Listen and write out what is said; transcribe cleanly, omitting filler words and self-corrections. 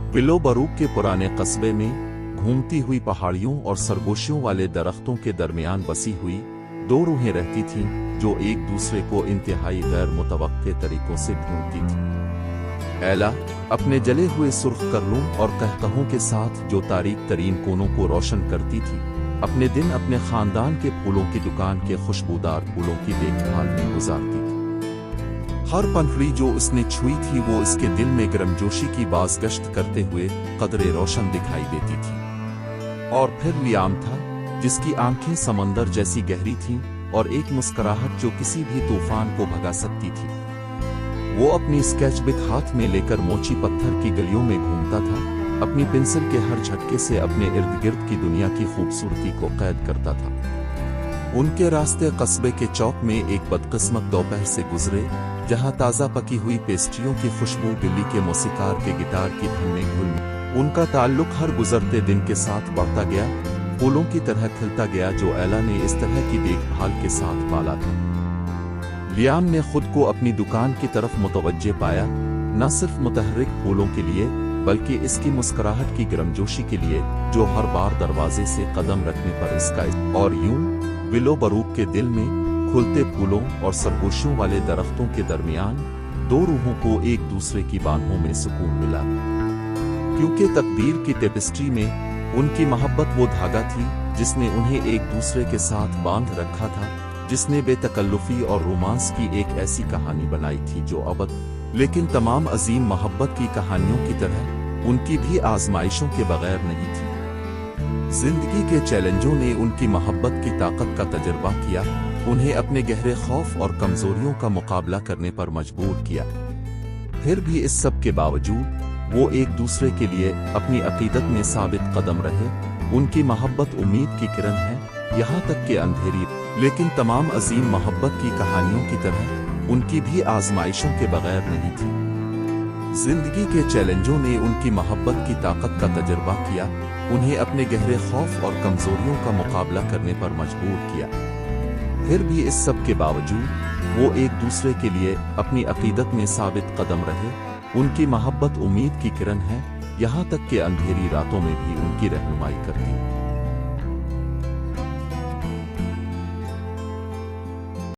Willow बरूक के पुराने कस्बे में घूमती हुई पहाड़ियों और सरगोशियों वाले दरख्तों के दरमियान बसी हुई दो रूहें रहती थीं जो एक दूसरे को इंतहाई गैर मुतवक्के तरीकों से ढूंढती थीं। एला अपने जले हुए सुर्ख करलूं और कहकहों के साथ जो तारीक तरीन कोनों को रोशन करती थी, अपने दिन अपने खानदान के फूलों की दुकान के खुशबूदार फूलों की देखभाल में गुजारती थी। हर पनखड़ी जो उसने छुई थी वो इसके दिल में गर्मजोशी की बाज़गश्त करते हुए कदरे रोशन दिखाई देती थी। और फिर लियाम था जिसकी आंखें समंदर जैसी गहरी थीं और एक मुस्कुराहट जो किसी भी तूफान को भगा सकती थी। वो अपनी स्केचबुक हाथ में लेकर मोची पत्थर की गलियों में घूमता था, अपनी पेंसिल के हर झटके से अपने इर्द गिर्द की दुनिया की खूबसूरती को कैद करता था। उनके रास्ते कस्बे के चौक में एक बदकिस्मत दोपहर से गुजरे जहां ताज़ा पकी हुई पेस्ट्रियों की खुशबू दिल्ली के मौसीकार के गिटार की धुन में घुल उनका ताल्लुक हर गुजरते दिन के साथ बढ़ता गया, फूलों की तरह खिलता गया जो एला ने इस तरह की देखभाल के साथ पाला था। लियाम ने खुद को अपनी दुकान की तरफ मुतवज्जे पाया, न सिर्फ मुतहर्रिक फूलों के लिए बल्कि इसकी मुस्कुराहट की गर्मजोशी के लिए जो हर बार दरवाजे से कदम रखने पर इसका और यूं विलो बरूक के दिल में खुलते फूलों और सरगोशियों वाले दरख्तों के दरमियान दो रूहों को एक दूसरे की बाहों में सुकून मिला, क्योंकि तकदीर की टेपेस्ट्री में उनकी मोहब्बत वो धागा थी जिसने उन्हें एक दूसरे के साथ बांध रखा था, जिसने बेतकल्लुफी और रोमांस की एक ऐसी कहानी बनाई थी जो अबद लेकिन तमाम अजीम मोहब्बत की कहानियों की तरह उनकी भी आजमाइशों के बगैर नहीं थी। जिंदगी के चैलेंजों ने उनकी मोहब्बत की ताकत का तजर्बा किया, उन्हें अपने गहरे खौफ और कमजोरियों का मुकाबला करने पर मजबूर किया। फिर भी इस सब के बावजूद वो एक दूसरे के लिए अपनी अकीदत में साबित कदम रहे। उनकी मोहब्बत उम्मीद की किरण है, यहाँ तक कि अंधेरी, लेकिन तमाम अजीम मोहब्बत की कहानियों की तरह उनकी भी आजमाइशों के बगैर नहीं थी। जिंदगी के चैलेंजों ने उनकी मोहब्बत की ताकत का तजर्बा किया, उन्हें अपने गहरे खौफ और कमजोरियों का मुकाबला करने पर मजबूर किया। फिर भी इस सब के बावजूद वो एक दूसरे के लिए अपनी अकीदत में साबित कदम रहे। उनकी मोहब्बत उम्मीद की किरण है, यहाँ तक कि अंधेरी रातों में भी उनकी रहनुमाई करती।